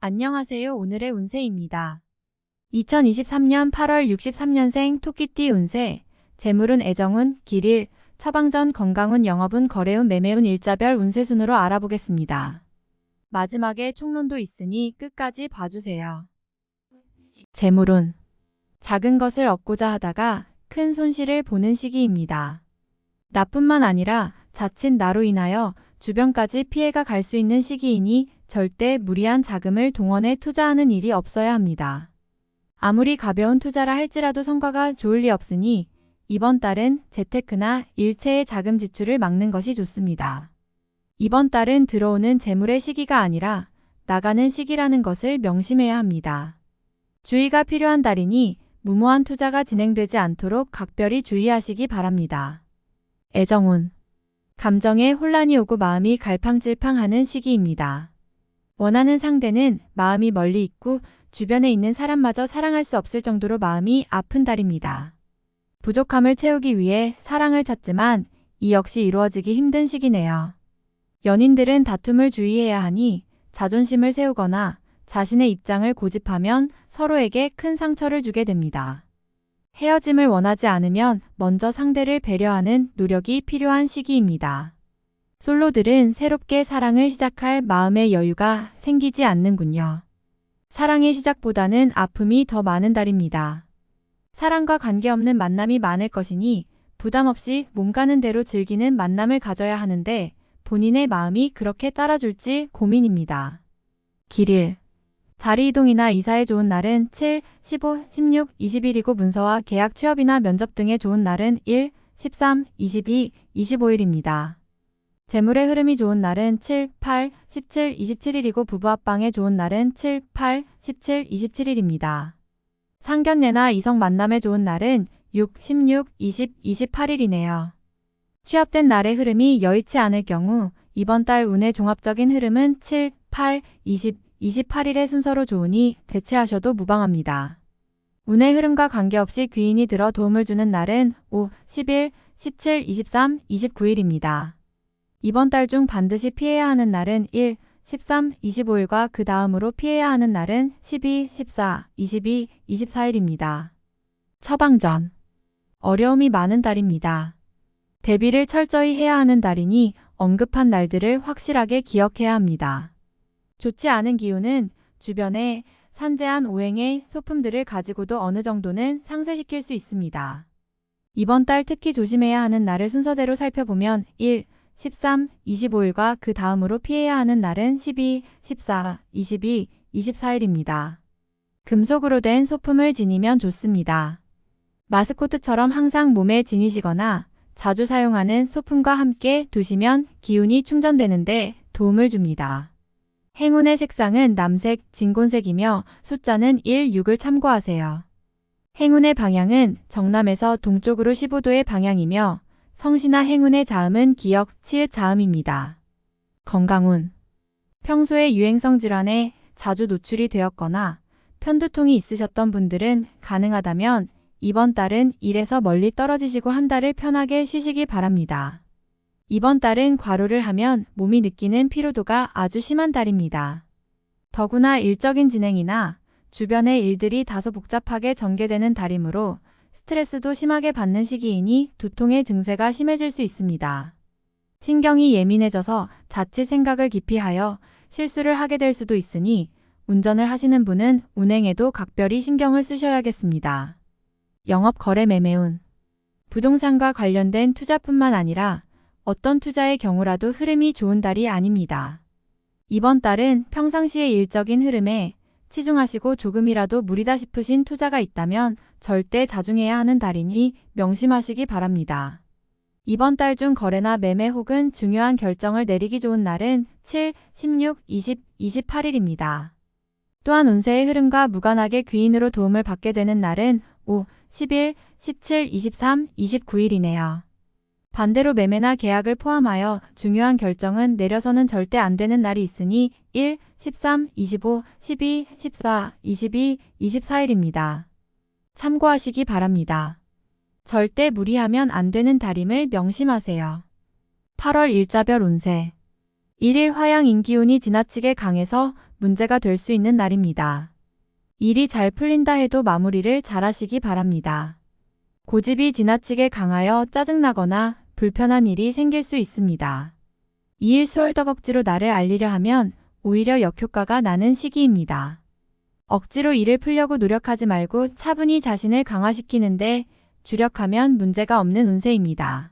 안녕하세요. 오늘의 운세입니다. 2023년 8월 63년생 토끼띠 운세, 재물운, 애정운, 길일, 처방전, 건강운, 영업운, 거래운, 매매운 일자별 운세 순으로 알아보겠습니다. 마지막에 총론도 있으니 끝까지 봐주세요. 재물운, 작은 것을 얻고자 하다가 큰 손실을 보는 시기입니다. 나뿐만 아니라 자칫 나로 인하여 주변까지 피해가 갈 수 있는 시기이니 절대 무리한 자금을 동원해 투자하는 일이 없어야 합니다. 아무리 가벼운 투자라 할지라도 성과가 좋을 리 없으니 이번 달은 재테크나 일체의 자금 지출을 막는 것이 좋습니다. 이번 달은 들어오는 재물의 시기가 아니라 나가는 시기라는 것을 명심해야 합니다. 주의가 필요한 달이니 무모한 투자가 진행되지 않도록 각별히 주의하시기 바랍니다. 애정운, 감정에 혼란이 오고 마음이 갈팡질팡하는 시기입니다. 원하는 상대는 마음이 멀리 있고 주변에 있는 사람마저 사랑할 수 없을 정도로 마음이 아픈 달입니다. 부족함을 채우기 위해 사랑을 찾지만 이 역시 이루어지기 힘든 시기네요. 연인들은 다툼을 주의해야 하니 자존심을 세우거나 자신의 입장을 고집하면 서로에게 큰 상처를 주게 됩니다. 헤어짐을 원하지 않으면 먼저 상대를 배려하는 노력이 필요한 시기입니다. 솔로들은 새롭게 사랑을 시작할 마음의 여유가 생기지 않는군요. 사랑의 시작보다는 아픔이 더 많은 달입니다. 사랑과 관계없는 만남이 많을 것이니 부담 없이 몸 가는 대로 즐기는 만남을 가져야 하는데 본인의 마음이 그렇게 따라줄지 고민입니다. 길일, 자리 이동이나 이사에 좋은 날은 7, 15, 16, 20일이고 문서와 계약, 취업이나 면접 등에 좋은 날은 1, 13, 22, 25일입니다. 재물의 흐름이 좋은 날은 7, 8, 17, 27일이고 부부 합방에 좋은 날은 7, 8, 17, 27일입니다. 상견례나 이성 만남에 좋은 날은 6, 16, 20, 28일이네요. 취업된 날의 흐름이 여의치 않을 경우 이번 달 운의 종합적인 흐름은 7, 8, 20, 28일의 순서로 좋으니 대체하셔도 무방합니다. 운의 흐름과 관계없이 귀인이 들어 도움을 주는 날은 5, 11, 17, 23, 29일입니다. 이번 달 중 반드시 피해야 하는 날은 1, 13, 25일과 그 다음으로 피해야 하는 날은 12, 14, 22, 24일입니다. 처방전, 어려움이 많은 달입니다. 대비를 철저히 해야 하는 달이니 언급한 날들을 확실하게 기억해야 합니다. 좋지 않은 기운은 주변에 산재한 오행의 소품들을 가지고도 어느 정도는 상쇄시킬 수 있습니다. 이번 달 특히 조심해야 하는 날을 순서대로 살펴보면 1, 13, 25일과 그 다음으로 피해야 하는 날은 12, 14, 22, 24일입니다. 금속으로 된 소품을 지니면 좋습니다. 마스코트처럼 항상 몸에 지니시거나 자주 사용하는 소품과 함께 두시면 기운이 충전되는데 도움을 줍니다. 행운의 색상은 남색, 진곤색이며 숫자는 1, 6을 참고하세요. 행운의 방향은 정남에서 동쪽으로 15도의 방향이며 성시나 행운의 자음은 기역, 치읓 자음입니다. 건강운, 평소에 유행성 질환에 자주 노출이 되었거나 편두통이 있으셨던 분들은 가능하다면 이번 달은 일에서 멀리 떨어지시고 한 달을 편하게 쉬시기 바랍니다. 이번 달은 과로를 하면 몸이 느끼는 피로도가 아주 심한 달입니다. 더구나 일적인 진행이나 주변의 일들이 다소 복잡하게 전개되는 달이므로 스트레스도 심하게 받는 시기이니 두통의 증세가 심해질 수 있습니다. 신경이 예민해져서 자칫 생각을 깊이 하여 실수를 하게 될 수도 있으니 운전을 하시는 분은 운행에도 각별히 신경을 쓰셔야겠습니다. 영업, 거래, 매매운, 부동산과 관련된 투자뿐만 아니라 어떤 투자의 경우라도 흐름이 좋은 달이 아닙니다. 이번 달은 평상시의 일적인 흐름에 치중하시고 조금이라도 무리다 싶으신 투자가 있다면 절대 자중해야 하는 달이니 명심하시기 바랍니다. 이번 달 중 거래나 매매 혹은 중요한 결정을 내리기 좋은 날은 7, 16, 20, 28일입니다. 또한 운세의 흐름과 무관하게 귀인으로 도움을 받게 되는 날은 5, 11, 17, 23, 29일이네요. 반대로 매매나 계약을 포함하여 중요한 결정은 내려서는 절대 안 되는 날이 있으니 1, 13, 25, 12, 14, 22, 24일입니다. 참고하시기 바랍니다. 절대 무리하면 안 되는 달임을 명심하세요. 8월 일자별 운세. 1일 화양인 기운이 지나치게 강해서 문제가 될 수 있는 날입니다. 일이 잘 풀린다 해도 마무리를 잘 하시기 바랍니다. 고집이 지나치게 강하여 짜증나거나 불편한 일이 생길 수 있습니다. 2일 수월덕억지로 나를 알리려 하면 오히려 역효과가 나는 시기입니다. 억지로 일을 풀려고 노력하지 말고 차분히 자신을 강화시키는데 주력하면 문제가 없는 운세입니다.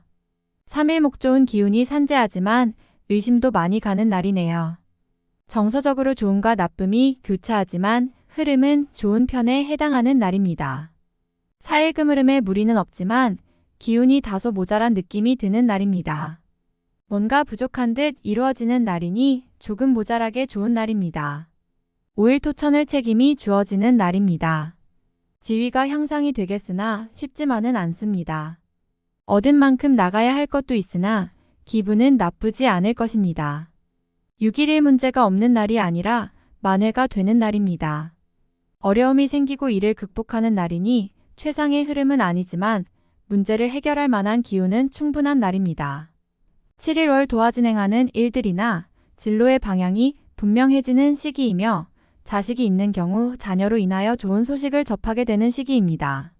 3일 목 좋은 기운이 산재하지만 의심도 많이 가는 날이네요. 정서적으로 좋음과 나쁨이 교차하지만 흐름은 좋은 편에 해당하는 날입니다. 4일 금흐름에 무리는 없지만 기운이 다소 모자란 느낌이 드는 날입니다. 뭔가 부족한 듯 이루어지는 날이니 조금 모자라게 좋은 날입니다. 5일 토천을 책임이 주어지는 날입니다. 지위가 향상이 되겠으나 쉽지만은 않습니다. 얻은 만큼 나가야 할 것도 있으나 기분은 나쁘지 않을 것입니다. 6일일 문제가 없는 날이 아니라 만회가 되는 날입니다. 어려움이 생기고 이를 극복하는 날이니 최상의 흐름은 아니지만 문제를 해결할 만한 기운은 충분한 날입니다. 7일 월 도화 진행하는 일들이나 진로의 방향이 분명해지는 시기이며 자식이 있는 경우 자녀로 인하여 좋은 소식을 접하게 되는 시기입니다.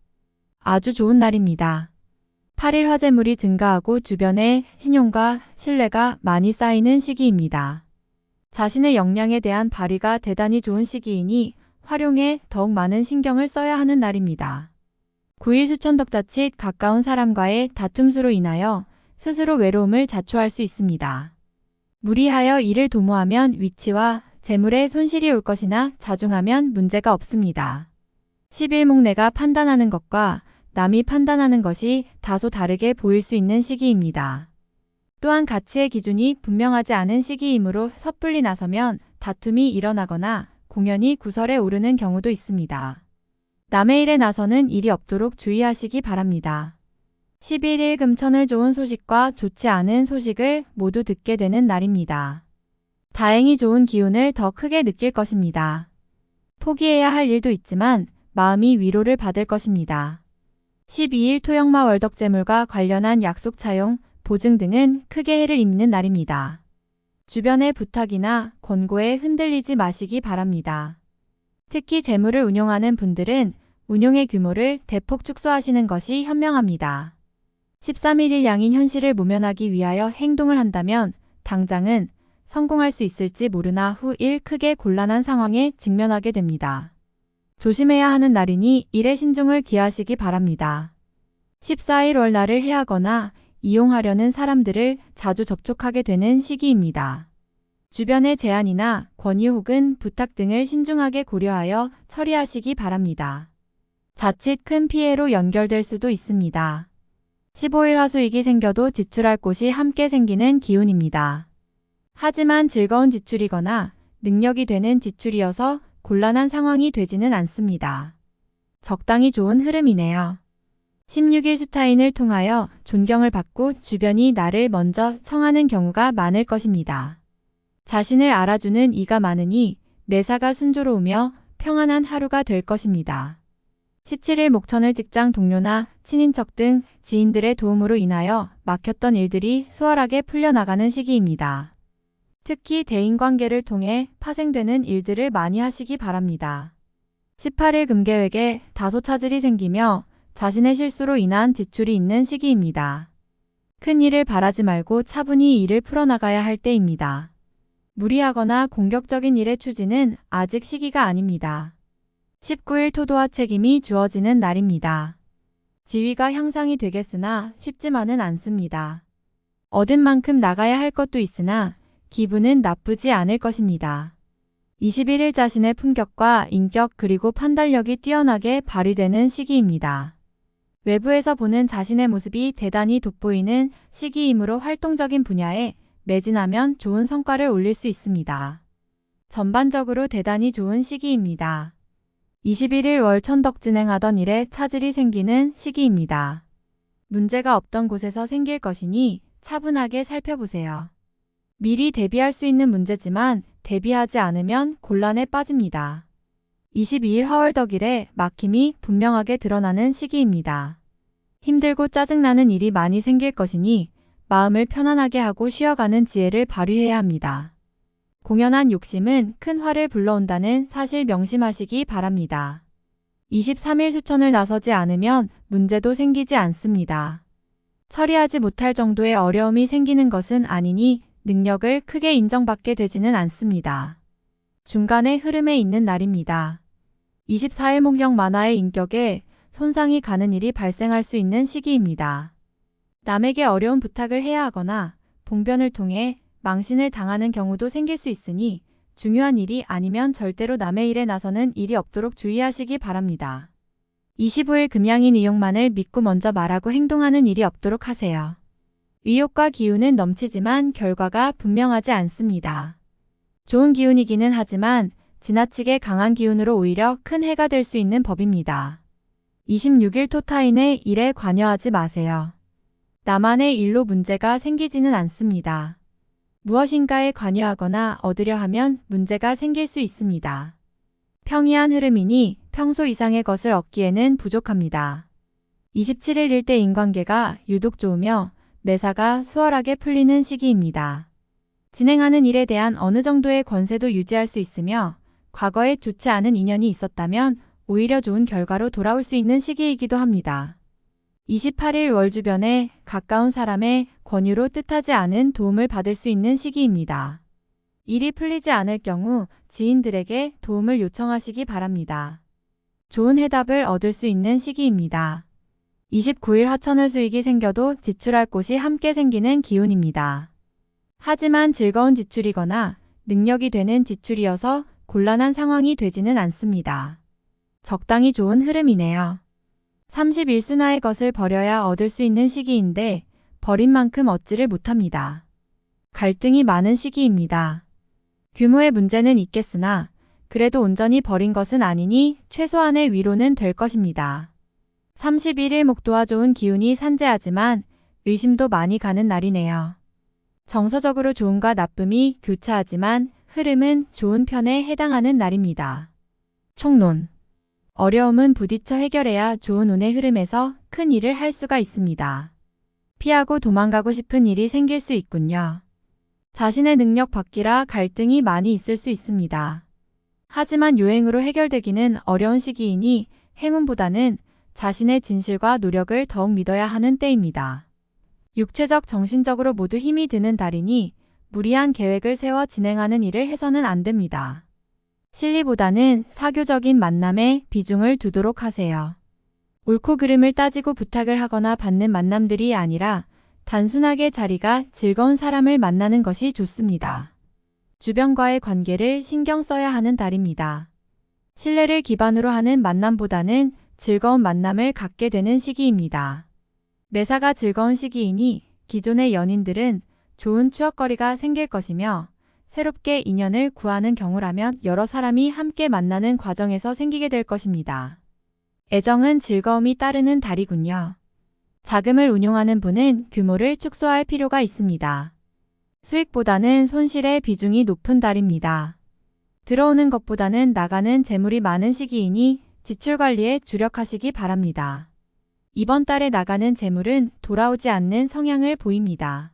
아주 좋은 날입니다. 8일 화재물이 증가하고 주변에 신용과 신뢰가 많이 쌓이는 시기입니다. 자신의 역량에 대한 발휘가 대단히 좋은 시기이니 활용에 더욱 많은 신경을 써야 하는 날입니다. 9일 수천덕 자칫 가까운 사람과의 다툼수로 인하여 스스로 외로움을 자초할 수 있습니다. 무리하여 일을 도모하면 위치와 재물에 손실이 올 것이나 자중하면 문제가 없습니다. 11목 내가 판단하는 것과 남이 판단하는 것이 다소 다르게 보일 수 있는 시기입니다. 또한 가치의 기준이 분명하지 않은 시기이므로 섣불리 나서면 다툼이 일어나거나 공연이 구설에 오르는 경우도 있습니다. 남의 일에 나서는 일이 없도록 주의하시기 바랍니다. 11일 금천을 좋은 소식과 좋지 않은 소식을 모두 듣게 되는 날입니다. 다행히 좋은 기운을 더 크게 느낄 것입니다. 포기해야 할 일도 있지만 마음이 위로를 받을 것입니다. 12일 토역마 월덕재물과 관련한 약속 차용, 보증 등은 크게 해를 입는 날입니다. 주변의 부탁이나 권고에 흔들리지 마시기 바랍니다. 특히 재물을 운용하는 분들은 운용의 규모를 대폭 축소하시는 것이 현명합니다. 13일 양인 현실을 모면하기 위하여 행동을 한다면 당장은 성공할 수 있을지 모르나 후 일 크게 곤란한 상황에 직면하게 됩니다. 조심해야 하는 날이니 일에 신중을 기하시기 바랍니다. 14일 월날을 해하거나 이용하려는 사람들을 자주 접촉하게 되는 시기입니다. 주변의 제안이나 권유 혹은 부탁 등을 신중하게 고려하여 처리하시기 바랍니다. 자칫 큰 피해로 연결될 수도 있습니다. 15일 화수익이 생겨도 지출할 곳이 함께 생기는 기운입니다. 하지만 즐거운 지출이거나 능력이 되는 지출이어서 곤란한 상황이 되지는 않습니다. 적당히 좋은 흐름이네요. 16일 수타인을 통하여 존경을 받고 주변이 나를 먼저 청하는 경우가 많을 것입니다. 자신을 알아주는 이가 많으니 매사가 순조로우며 평안한 하루가 될 것입니다. 17일 목천을 직장 동료나 친인척 등 지인들의 도움으로 인하여 막혔던 일들이 수월하게 풀려나가는 시기입니다. 특히 대인관계를 통해 파생되는 일들을 많이 하시기 바랍니다. 18일 금계획에 다소 차질이 생기며 자신의 실수로 인한 지출이 있는 시기입니다. 큰 일을 바라지 말고 차분히 일을 풀어나가야 할 때입니다. 무리하거나 공격적인 일의 추진은 아직 시기가 아닙니다. 19일 토도와 책임이 주어지는 날입니다. 지위가 향상이 되겠으나 쉽지만은 않습니다. 얻은 만큼 나가야 할 것도 있으나 기분은 나쁘지 않을 것입니다. 21일 자신의 품격과 인격 그리고 판단력이 뛰어나게 발휘되는 시기입니다. 외부에서 보는 자신의 모습이 대단히 돋보이는 시기이므로 활동적인 분야에 매진하면 좋은 성과를 올릴 수 있습니다. 전반적으로 대단히 좋은 시기입니다. 21일 월 천덕 진행하던 일에 차질이 생기는 시기입니다. 문제가 없던 곳에서 생길 것이니 차분하게 살펴보세요. 미리 대비할 수 있는 문제지만 대비하지 않으면 곤란에 빠집니다. 22일 화월덕일에 막힘이 분명하게 드러나는 시기입니다. 힘들고 짜증나는 일이 많이 생길 것이니 마음을 편안하게 하고 쉬어가는 지혜를 발휘해야 합니다. 공연한 욕심은 큰 화를 불러온다는 사실 명심하시기 바랍니다. 23일 수천을 나서지 않으면 문제도 생기지 않습니다. 처리하지 못할 정도의 어려움이 생기는 것은 아니니 능력을 크게 인정받게 되지는 않습니다. 중간의 흐름에 있는 날입니다. 24일 목력 만화의 인격에 손상이 가는 일이 발생할 수 있는 시기입니다. 남에게 어려운 부탁을 해야 하거나 봉변을 통해 망신을 당하는 경우도 생길 수 있으니 중요한 일이 아니면 절대로 남의 일에 나서는 일이 없도록 주의하시기 바랍니다. 25일 금양인 이용만을 믿고 먼저 말하고 행동하는 일이 없도록 하세요. 의욕과 기운은 넘치지만 결과가 분명하지 않습니다. 좋은 기운이기는 하지만 지나치게 강한 기운으로 오히려 큰 해가 될 수 있는 법입니다. 26일 토타인의 일에 관여하지 마세요. 나만의 일로 문제가 생기지는 않습니다. 무엇인가에 관여하거나 얻으려 하면 문제가 생길 수 있습니다. 평이한 흐름이니 평소 이상의 것을 얻기에는 부족합니다. 27일 일대 인관계가 유독 좋으며 매사가 수월하게 풀리는 시기입니다. 진행하는 일에 대한 어느 정도의 권세도 유지할 수 있으며 과거에 좋지 않은 인연이 있었다면 오히려 좋은 결과로 돌아올 수 있는 시기이기도 합니다. 28일 월 주변에 가까운 사람의 권유로 뜻하지 않은 도움을 받을 수 있는 시기입니다. 일이 풀리지 않을 경우 지인들에게 도움을 요청하시기 바랍니다. 좋은 해답을 얻을 수 있는 시기입니다. 29일 하천을 수익이 생겨도 지출할 곳이 함께 생기는 기운입니다. 하지만 즐거운 지출이거나 능력이 되는 지출이어서 곤란한 상황이 되지는 않습니다. 적당히 좋은 흐름이네요. 31순화의 것을 버려야 얻을 수 있는 시기인데 버린 만큼 얻지를 못합니다. 갈등이 많은 시기입니다. 규모의 문제는 있겠으나 그래도 온전히 버린 것은 아니니 최소한의 위로는 될 것입니다. 31일 목도와 좋은 기운이 산재하지만 의심도 많이 가는 날이네요. 정서적으로 좋음과 나쁨이 교차하지만 흐름은 좋은 편에 해당하는 날입니다. 총론. 어려움은 부딪혀 해결해야 좋은 운의 흐름에서 큰 일을 할 수가 있습니다. 피하고 도망가고 싶은 일이 생길 수 있군요. 자신의 능력 밖이라 갈등이 많이 있을 수 있습니다. 하지만 요행으로 해결되기는 어려운 시기이니 행운보다는 자신의 진실과 노력을 더욱 믿어야 하는 때입니다. 육체적, 정신적으로 모두 힘이 드는 달이니 무리한 계획을 세워 진행하는 일을 해서는 안 됩니다. 실리보다는 사교적인 만남에 비중을 두도록 하세요. 옳고 그름을 따지고 부탁을 하거나 받는 만남들이 아니라 단순하게 자리가 즐거운 사람을 만나는 것이 좋습니다. 주변과의 관계를 신경 써야 하는 달입니다. 신뢰를 기반으로 하는 만남보다는 즐거운 만남을 갖게 되는 시기입니다. 매사가 즐거운 시기이니 기존의 연인들은 좋은 추억거리가 생길 것이며 새롭게 인연을 구하는 경우라면 여러 사람이 함께 만나는 과정에서 생기게 될 것입니다. 애정은 즐거움이 따르는 달이군요. 자금을 운용하는 분은 규모를 축소할 필요가 있습니다. 수익보다는 손실의 비중이 높은 달입니다. 들어오는 것보다는 나가는 재물이 많은 시기이니 지출 관리에 주력하시기 바랍니다. 이번 달에 나가는 재물은 돌아오지 않는 성향을 보입니다.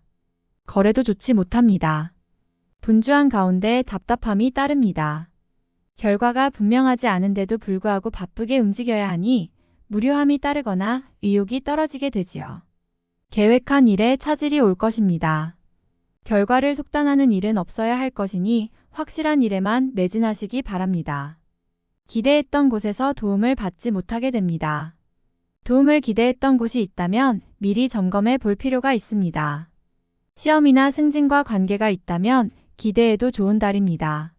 거래도 좋지 못합니다. 분주한 가운데 답답함이 따릅니다. 결과가 분명하지 않은데도 불구하고 바쁘게 움직여야 하니 무료함이 따르거나 의욕이 떨어지게 되지요. 계획한 일에 차질이 올 것입니다. 결과를 속단하는 일은 없어야 할 것이니 확실한 일에만 매진하시기 바랍니다. 기대했던 곳에서 도움을 받지 못하게 됩니다. 도움을 기대했던 곳이 있다면 미리 점검해 볼 필요가 있습니다. 시험이나 승진과 관계가 있다면 기대해도 좋은 달입니다.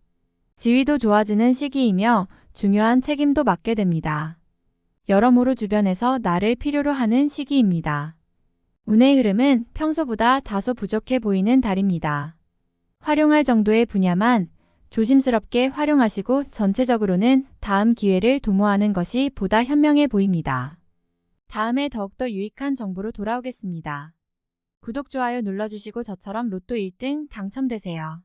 지위도 좋아지는 시기이며 중요한 책임도 맡게 됩니다. 여러모로 주변에서 나를 필요로 하는 시기입니다. 운의 흐름은 평소보다 다소 부족해 보이는 달입니다. 활용할 정도의 분야만 조심스럽게 활용하시고 전체적으로는 다음 기회를 도모하는 것이 보다 현명해 보입니다. 다음에 더욱더 유익한 정보로 돌아오겠습니다. 구독, 좋아요 눌러주시고 저처럼 로또 1등 당첨되세요.